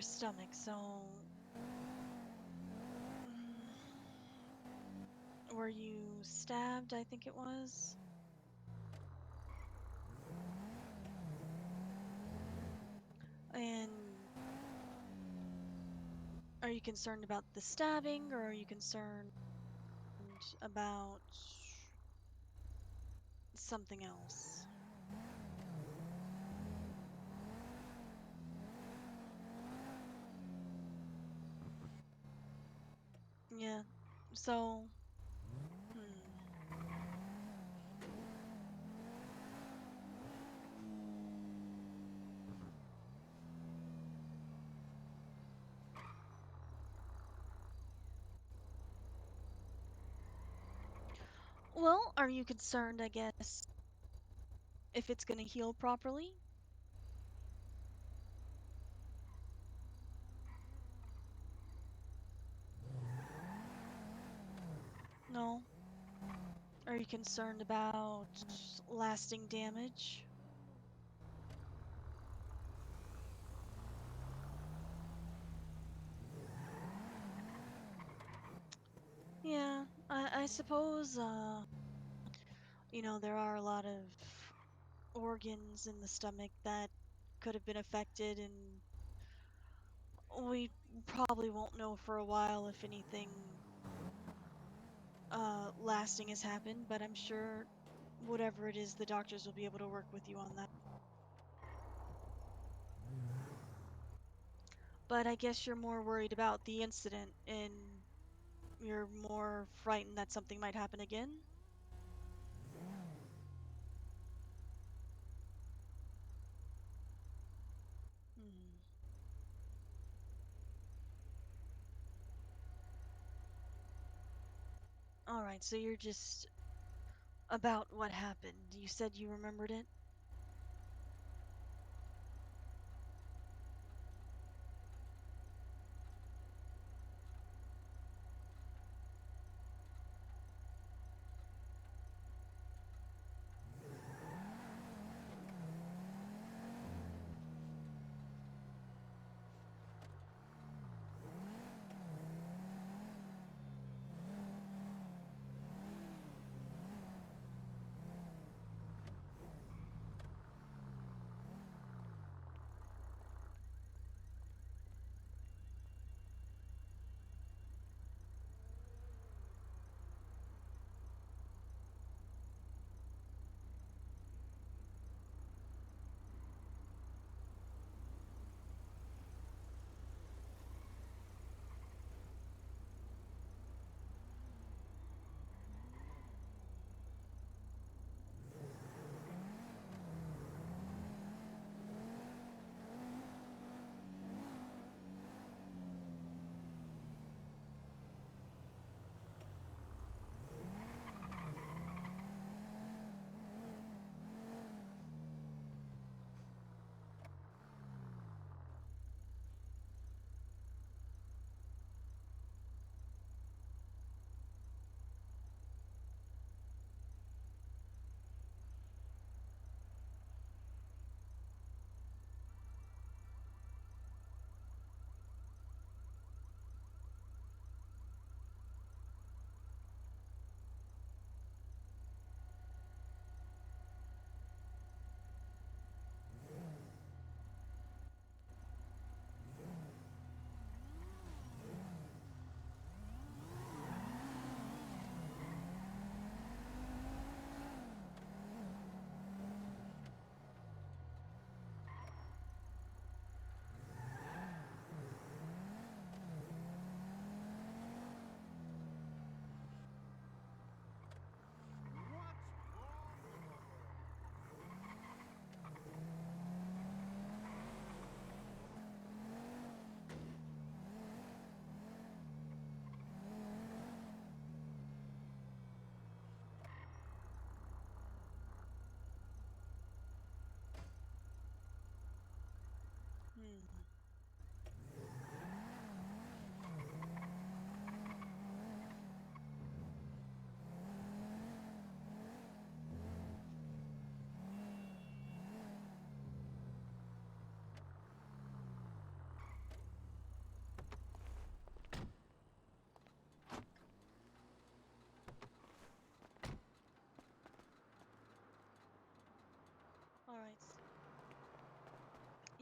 your stomach, so were you stabbed, I think it was? And are you concerned about the stabbing, or are you concerned about something else? Yeah, so, hmm. Well, are you concerned, I guess, if it's gonna heal properly? No? Are you concerned about lasting damage? Yeah, I suppose, there are a lot of organs in the stomach that could have been affected, and we probably won't know for a while if anything lasting has happened, but I'm sure whatever it is, the doctors will be able to work with you on that. But I guess you're more worried about the incident and you're more frightened that something might happen again? Hmm. All right, so you're just about what happened. You said you remembered it?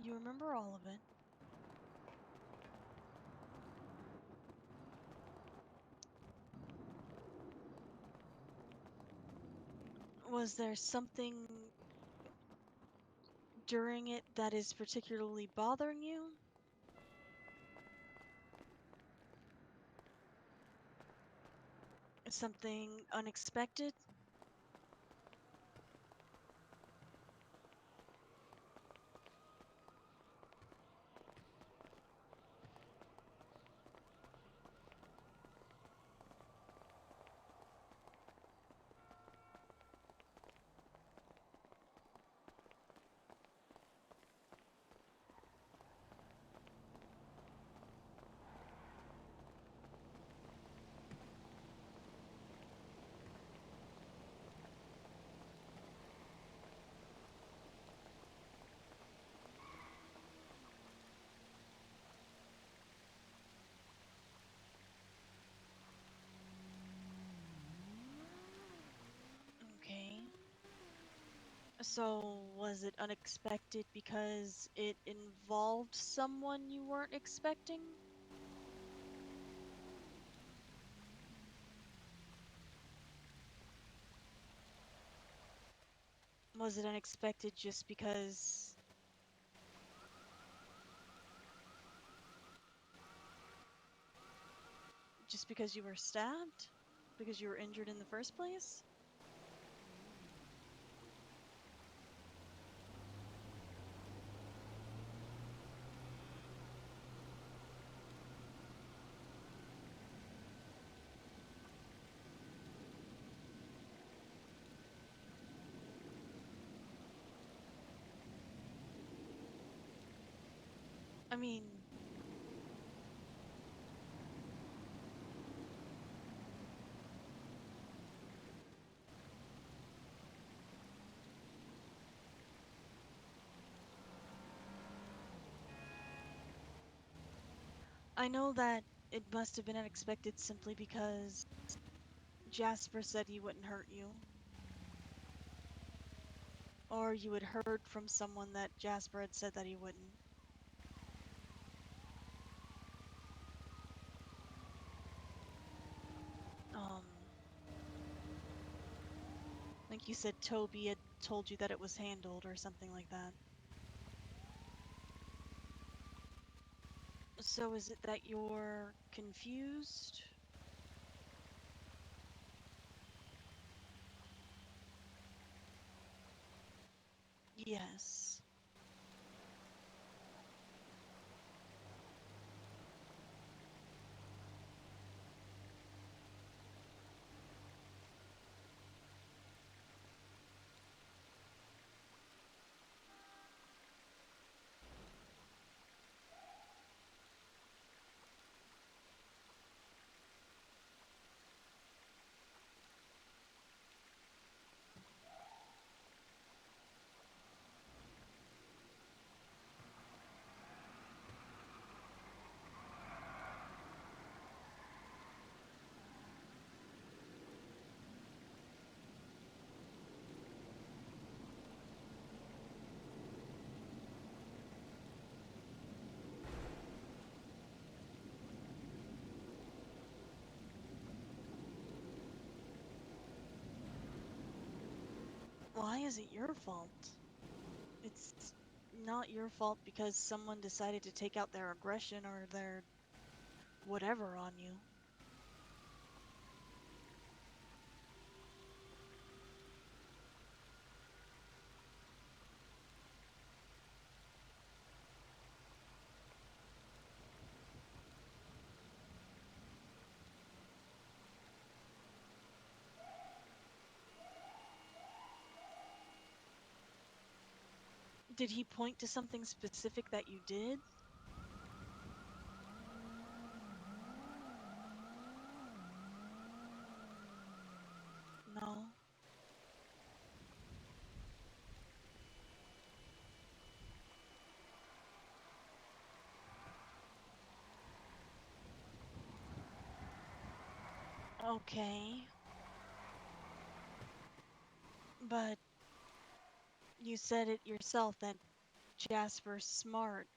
You remember all of it. Was there something during it that is particularly bothering you? Something unexpected? Okay. So, was it unexpected because it involved someone you weren't expecting? Was it unexpected just because you were stabbed? Because you were injured in the first place? I mean, I know that it must have been unexpected simply because Jasper said he wouldn't hurt you. Or you had heard from someone that Jasper had said that he wouldn't. I think you said Toby had told you that it was handled or something like that. So is it that you're confused? Yes. Why is it your fault? It's not your fault because someone decided to take out their aggression or their whatever on you. Did he point to something specific that you did? No. Okay. But you said it yourself that Jasper smart.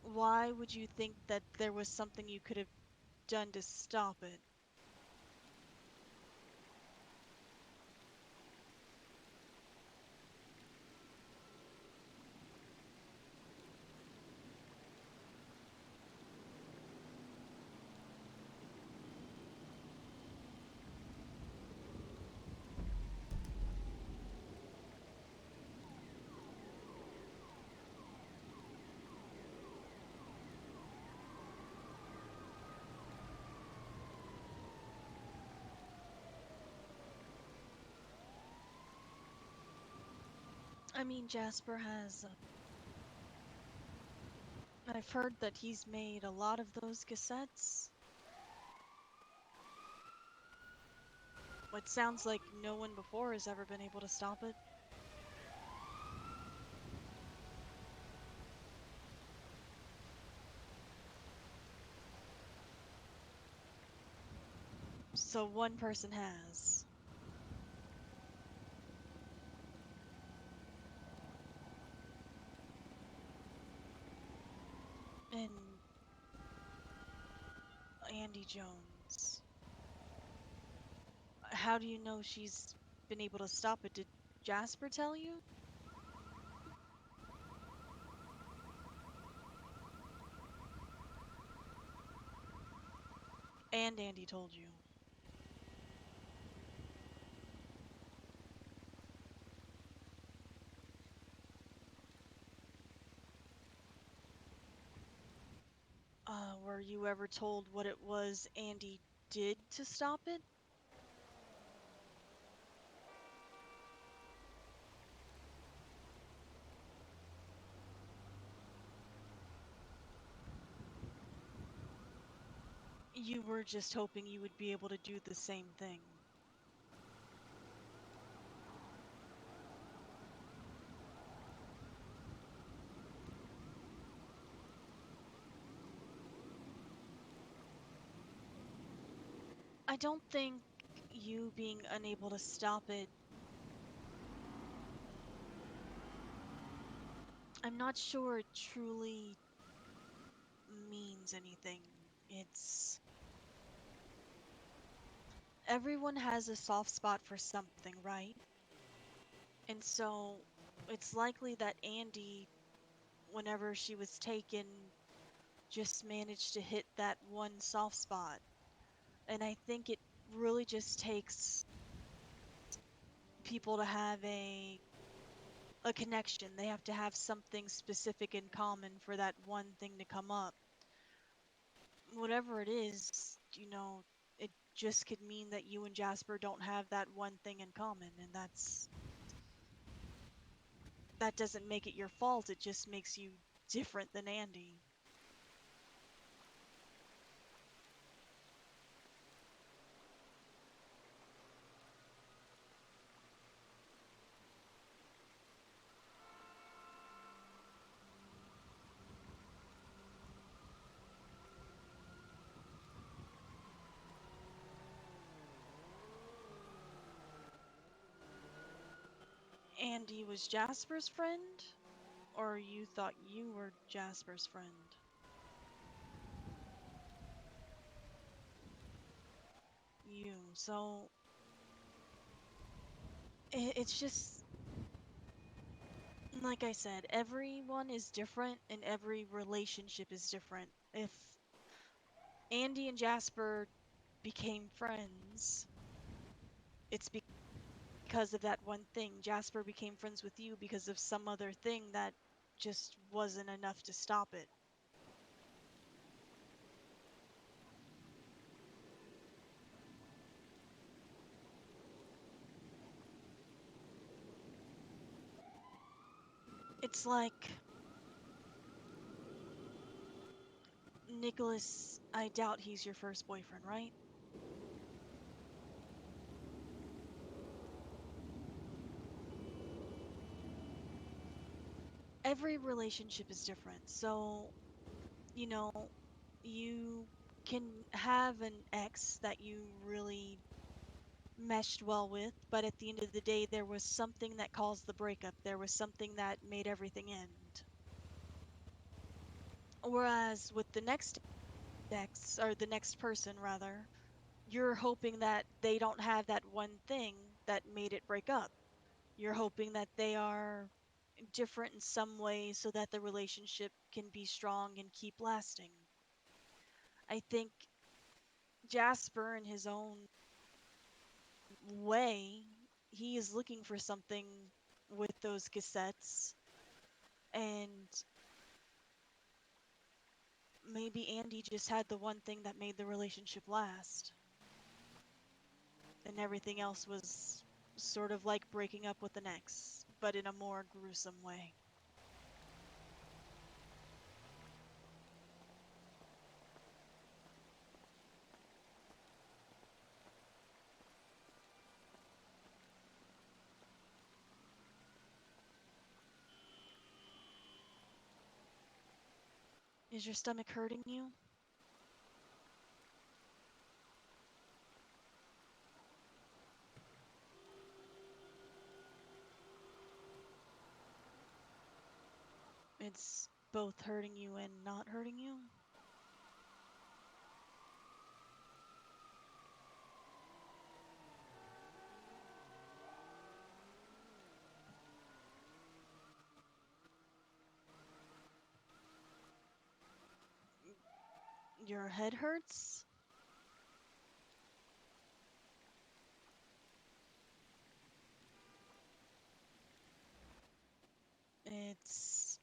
Why would you think that there was something you could have done to stop it? I mean, Jasper has. I've heard that he's made a lot of those cassettes. It sounds like no one before has ever been able to stop it. So one person has. And Andy Jones. How do you know she's been able to stop it? Did Jasper tell you? And Andy told you. Were you ever told what it was Andy did to stop it? You were just hoping you would be able to do the same thing. I don't think you being unable to stop it. I'm not sure it truly means anything. It's. Everyone has a soft spot for something, right? And so it's likely that Andy, whenever she was taken, just managed to hit that one soft spot. And I think it really just takes people to have a connection. They have to have something specific in common for that one thing to come up. Whatever it is, it just could mean that you and Jasper don't have that one thing in common, and that doesn't make it your fault. It just makes you different than Andy. Andy was Jasper's friend? Or you thought you were Jasper's friend? You. So, it's just, like I said, everyone is different and every relationship is different. If Andy and Jasper became friends, it's because of that one thing. Jasper became friends with you because of some other thing that just wasn't enough to stop it. It's like Nicholas, I doubt he's your first boyfriend, right? Every relationship is different. So, you know, you can have an ex that you really meshed well with, but at the end of the day, there was something that caused the breakup. There was something that made everything end. Whereas with the next ex, or the next person rather, you're hoping that they don't have that one thing that made it break up. You're hoping that they are different in some way so that the relationship can be strong and keep lasting. I think Jasper, in his own way, he is looking for something with those cassettes, and maybe Andy just had the one thing that made the relationship last, and everything else was sort of like breaking up with an ex, but in a more gruesome way. Is your stomach hurting you? It's both hurting you and not hurting you? Your head hurts? It's...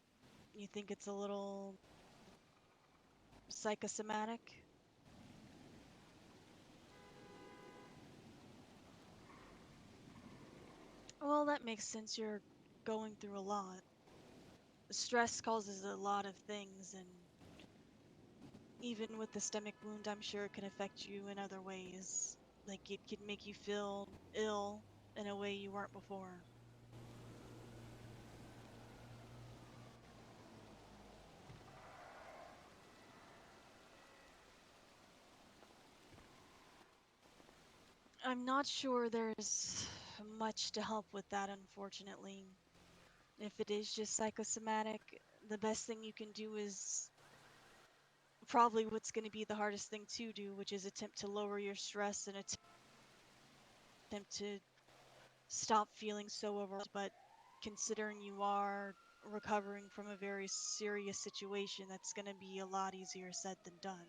You think it's a little psychosomatic? Well, that makes sense. You're going through a lot. Stress causes a lot of things, and even with the stomach wound, I'm sure it can affect you in other ways. Like it could make you feel ill in a way you weren't before. I'm not sure there's much to help with that, unfortunately. If it is just psychosomatic, the best thing you can do is probably what's going to be the hardest thing to do, which is attempt to lower your stress and attempt to stop feeling so overwhelmed. But considering you are recovering from a very serious situation, that's going to be a lot easier said than done.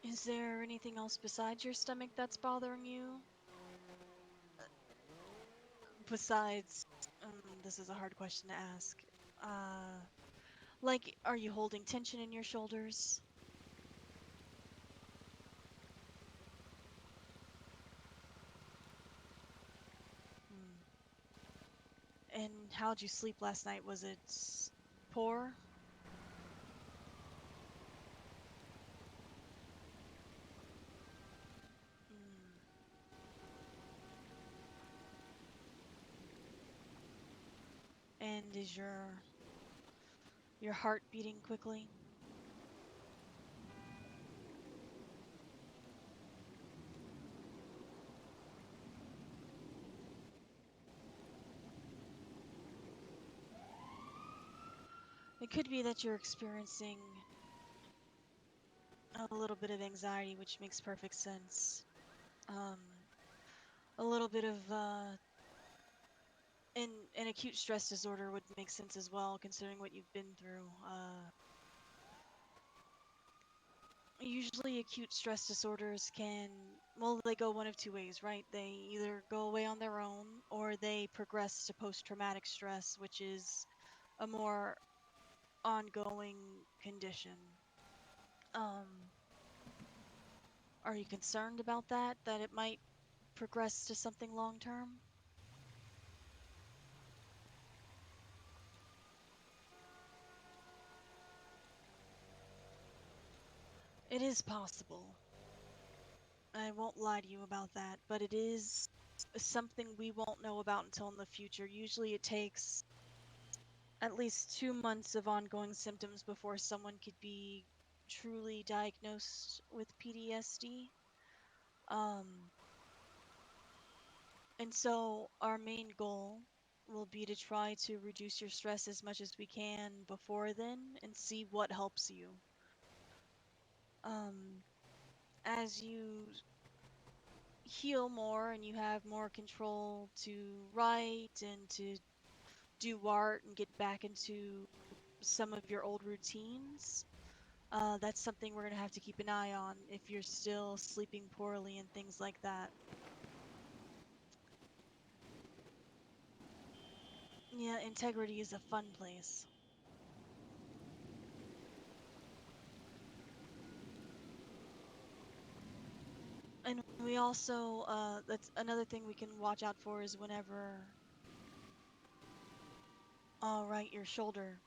Is there anything else besides your stomach that's bothering you? Besides, this is a hard question to ask. Uh, like, are you holding tension in your shoulders? Hmm. And how'd you sleep last night? Was it poor? Hmm. And is your heart beating quickly? It could be that you're experiencing a little bit of anxiety, which makes perfect sense. Um, a little bit of an acute stress disorder would make sense as well, considering what you've been through. Usually acute stress disorders can, well, they go one of two ways, right? They either go away on their own or they progress to post-traumatic stress, which is a more ongoing condition. Um, are you concerned about that? That it might progress to something long term? It is possible. I won't lie to you about that, but it is something we won't know about until in the future. Usually it takes at least 2 months of ongoing symptoms before someone could be truly diagnosed with PTSD. Um, and so our main goal will be to try to reduce your stress as much as we can before then and see what helps you. Um, as you heal more and you have more control to write and to do art and get back into some of your old routines, that's something we're going to have to keep an eye on if you're still sleeping poorly and things like that. Yeah, integrity is a fun place. And we also, that's another thing we can watch out for is whenever, all right, your shoulder.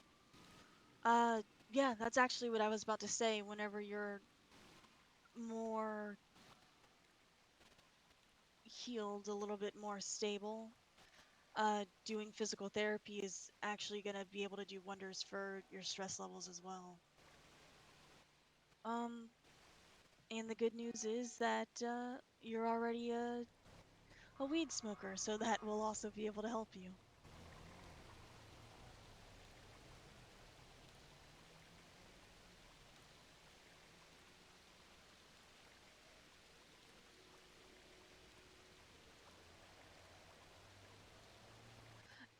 Uh, yeah, that's actually what I was about to say. Whenever you're more healed, a little bit more stable, doing physical therapy is actually going to be able to do wonders for your stress levels as well. Um, and the good news is that you're already a weed smoker, so that will also be able to help you.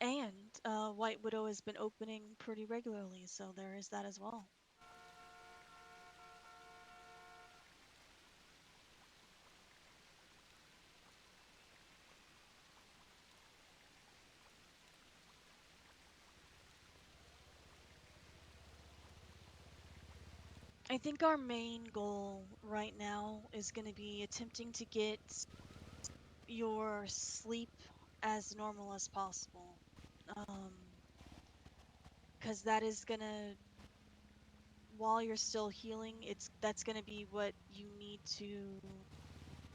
And White Widow has been opening pretty regularly, so there is that as well. I think our main goal right now is going to be attempting to get your sleep as normal as possible. Um, because that is gonna, while you're still healing, that's gonna be what you need to,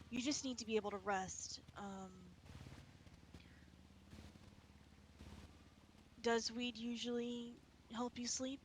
you just need to be able to rest. Does weed usually help you sleep?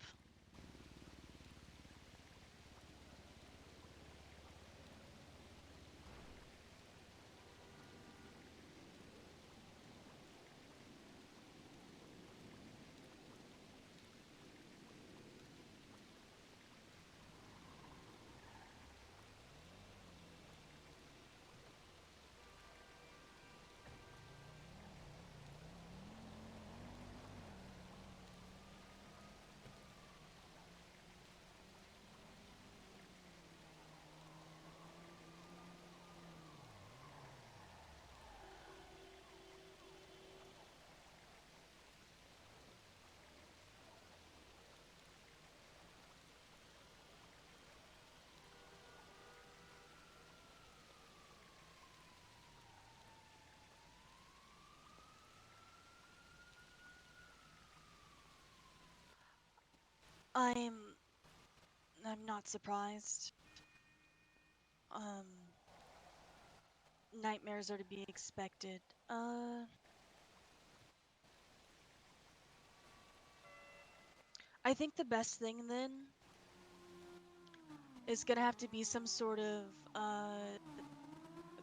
I'm I'm not surprised. Um, Nightmares are to be expected. I think the best thing then is gonna have to be some sort of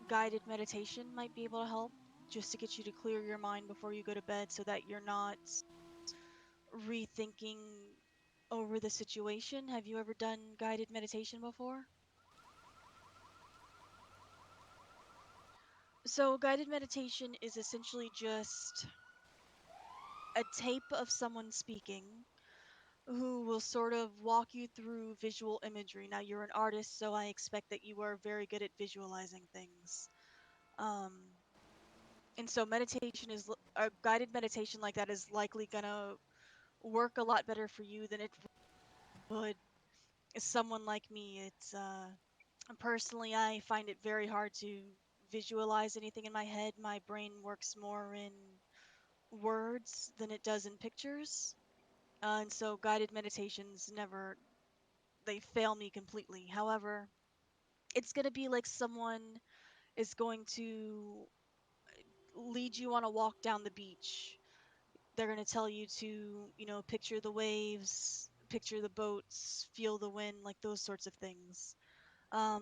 guided meditation might be able to help just to get you to clear your mind before you go to bed so that you're not rethinking over the situation. Have you ever done guided meditation before? So, guided meditation is essentially just a tape of someone speaking who will sort of walk you through visual imagery. Now, you're an artist, so I expect that you are very good at visualizing things. Um, and so, meditation is a guided meditation like that is likely gonna work a lot better for you than it would someone like me. It's personally, I find it very hard to visualize anything in my head. My brain works more in words than it does in pictures. And so guided meditations never, they fail me completely. However, it's going to be like someone is going to lead you on a walk down the beach. They're going to tell you to, picture the waves, picture the boats, feel the wind, like those sorts of things.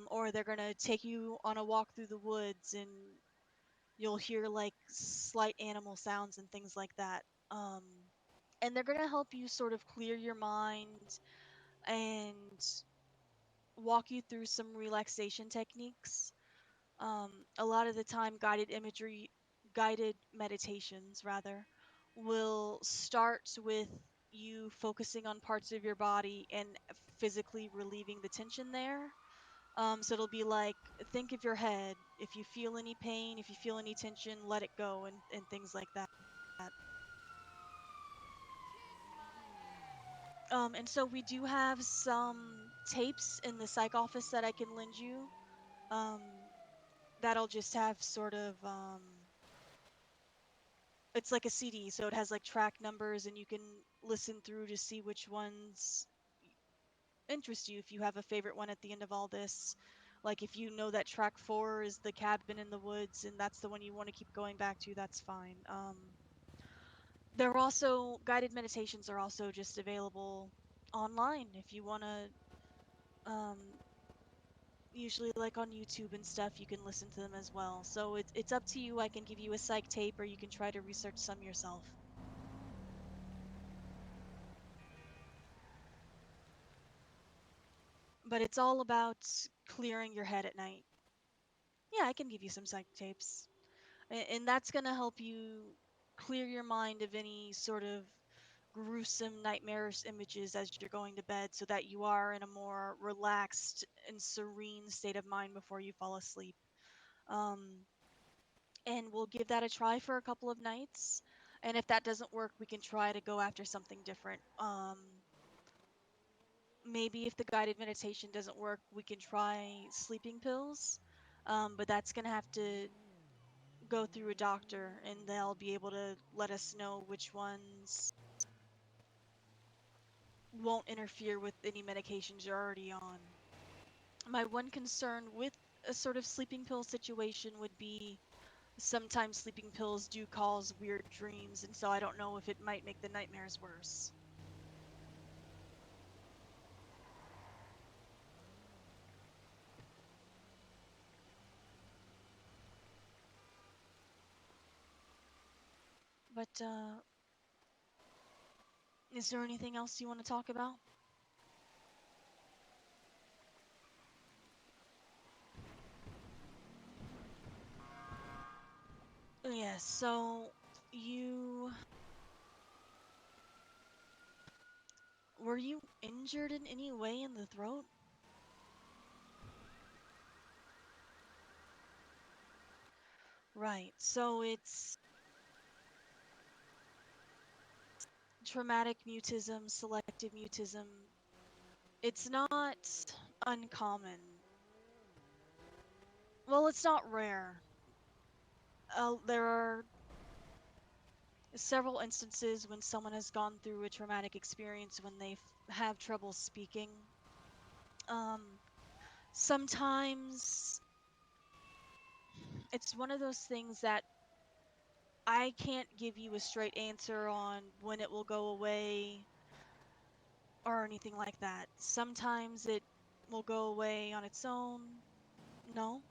Or they're going to take you on a walk through the woods and you'll hear like slight animal sounds and things like that. Um, and they're going to help you sort of clear your mind and walk you through some relaxation techniques. A lot of the time, guided meditations, rather, will start with you focusing on parts of your body and physically relieving the tension there. So it'll be like, think of your head. If you feel any pain, if you feel any tension, let it go, and things like that. And so we do have some tapes in the psych office that I can lend you. Um, that'll just have sort of, it's like a CD, so it has like track numbers, and you can listen through to see which ones interest you. If you have a favorite one at the end of all this, like if you know that track 4 is the cabin in the woods and that's the one you want to keep going back to, that's fine. They're also guided meditations are also just available online if you want to. Usually like on YouTube and stuff, you can listen to them as well. So it's up to you. I can give you a psych tape, or you can try to research some yourself. But it's all about clearing your head at night. Yeah, I can give you some psych tapes. And that's going to help you clear your mind of any sort of gruesome, nightmarish images as you're going to bed, so that you are in a more relaxed and serene state of mind before you fall asleep. Um, and we'll give that a try for a couple of nights. And if that doesn't work, we can try to go after something different. Maybe if the guided meditation doesn't work, we can try sleeping pills. But that's going to have to go through a doctor, and they'll be able to let us know which ones won't interfere with any medications you're already on. My one concern with a sort of sleeping pill situation would be sometimes sleeping pills do cause weird dreams, and so I don't know if it might make the nightmares worse. But is there anything else you want to talk about? Yes, so you were you injured in any way in the throat? Right. So it's traumatic mutism, selective mutism. It's not uncommon. Well, it's not rare. There are several instances when someone has gone through a traumatic experience when they have trouble speaking. Um, Sometimes it's one of those things that I can't give you a straight answer on when it will go away or anything like that. Sometimes it will go away on its own. No?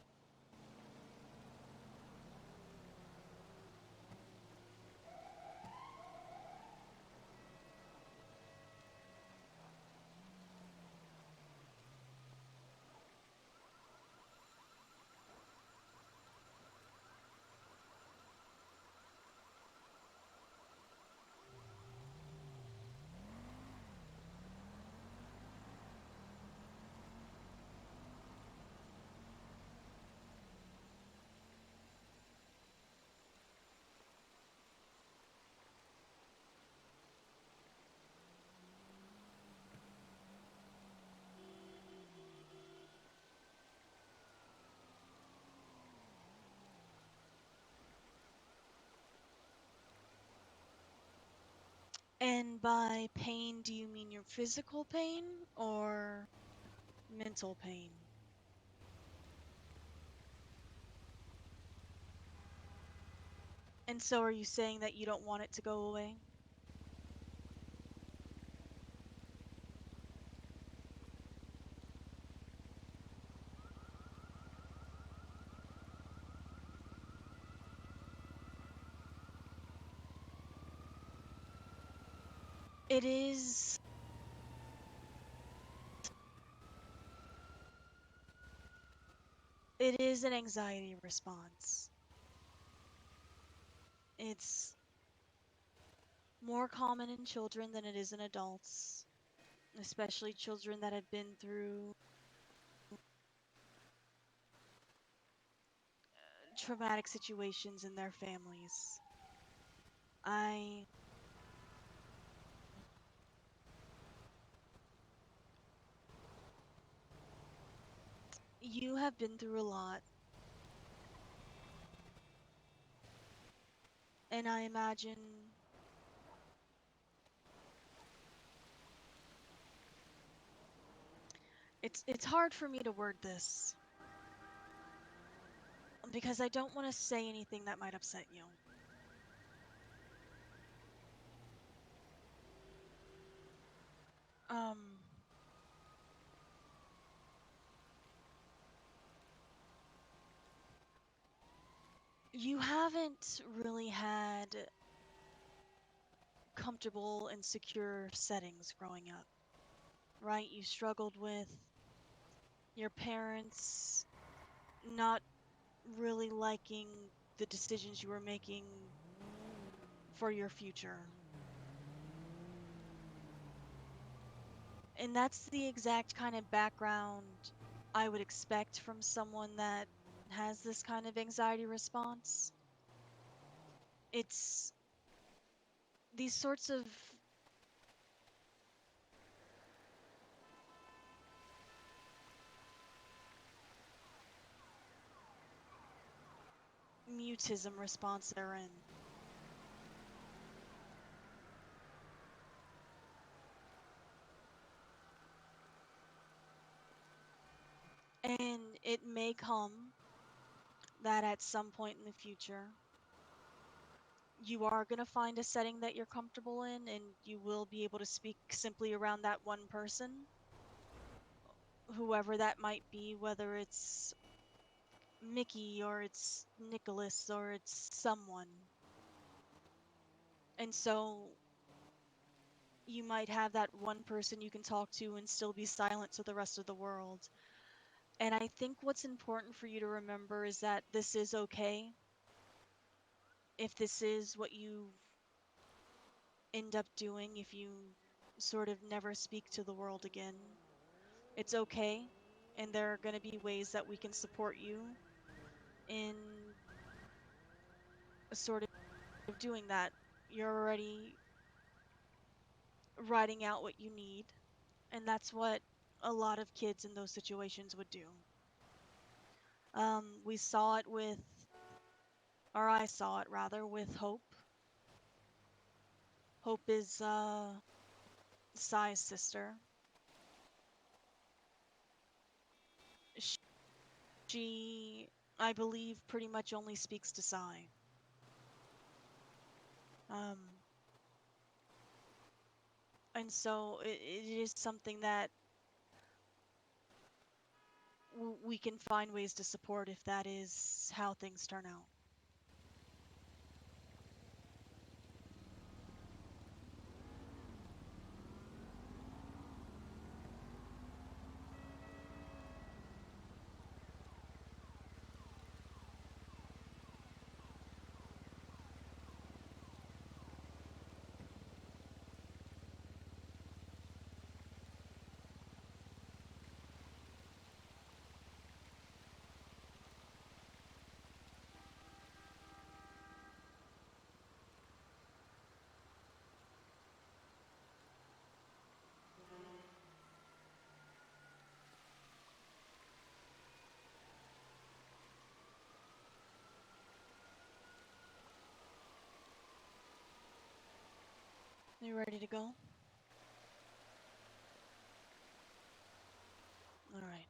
And by pain, do you mean your physical pain or mental pain? And so are you saying that you don't want it to go away? It is it is an anxiety response. It's more common in children than it is in adults, especially children that have been through traumatic situations in their families. I You have been through a lot, and I imagine it's hard for me to word this because I don't want to say anything that might upset you. Um, you haven't really had comfortable and secure settings growing up, right? You struggled with your parents not really liking the decisions you were making for your future. And that's the exact kind of background I would expect from someone that has this kind of anxiety response. It's these sorts of mutism response they're in. And it may come that at some point in the future, you are going to find a setting that you're comfortable in and you will be able to speak simply around that one person, whoever that might be, whether it's Mickey or it's Nicholas or it's someone. And so you might have that one person you can talk to and still be silent to the rest of the world. And I think what's important for you to remember is that this is okay. If this is what you end up doing, if you sort of never speak to the world again, it's okay. And there are going to be ways that we can support you in sort of doing that. You're already writing out what you need, and that's what a lot of kids in those situations would do. We saw it with, or I saw it rather, with Hope. Hope is Sai's sister. She, I believe, pretty much only speaks to Sai. Um, and so it is something that we can find ways to support if that is how things turn out. You ready to go? All right.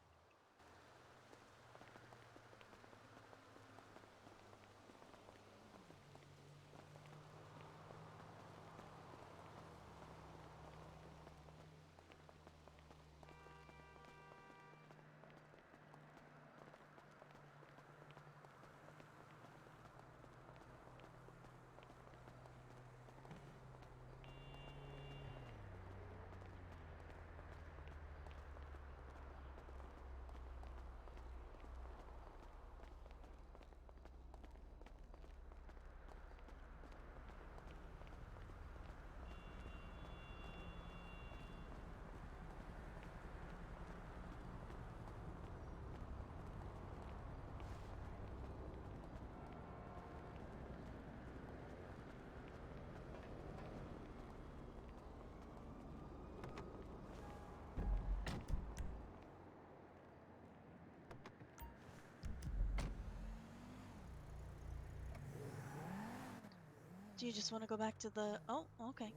Do you just want to go back to the... Oh, okay.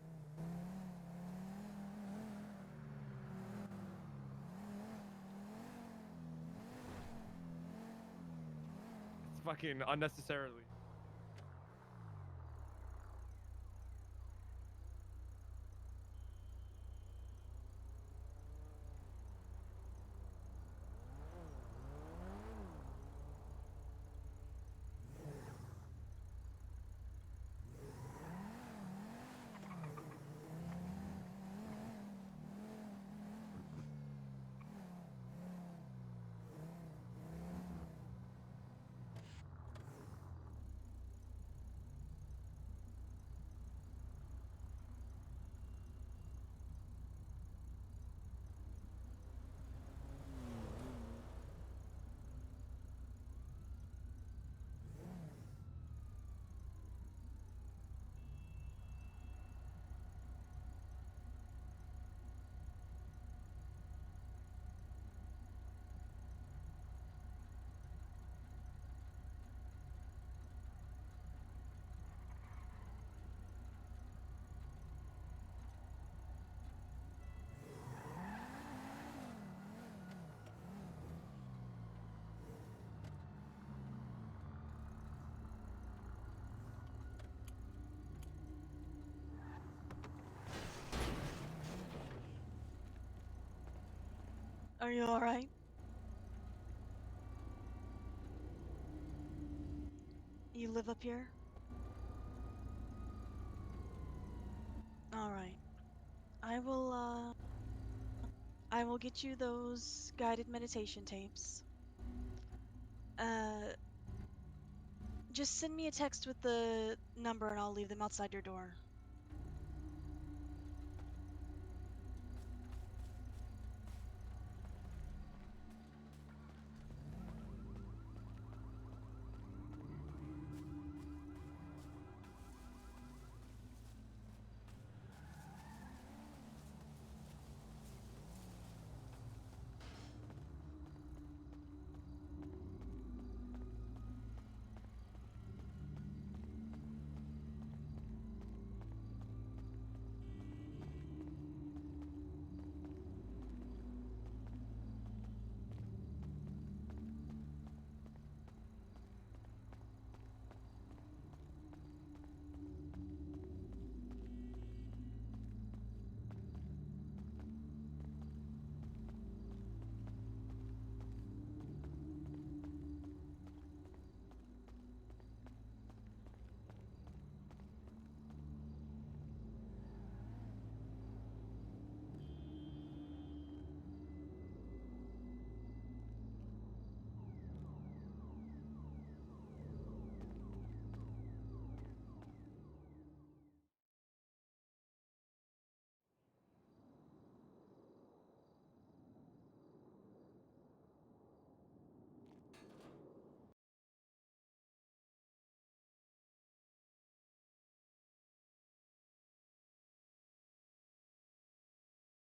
It's fucking unnecessarily. Are you all right? You live up here? All right. I will get you those guided meditation tapes. Uh, just send me a text with the number and I'll leave them outside your door.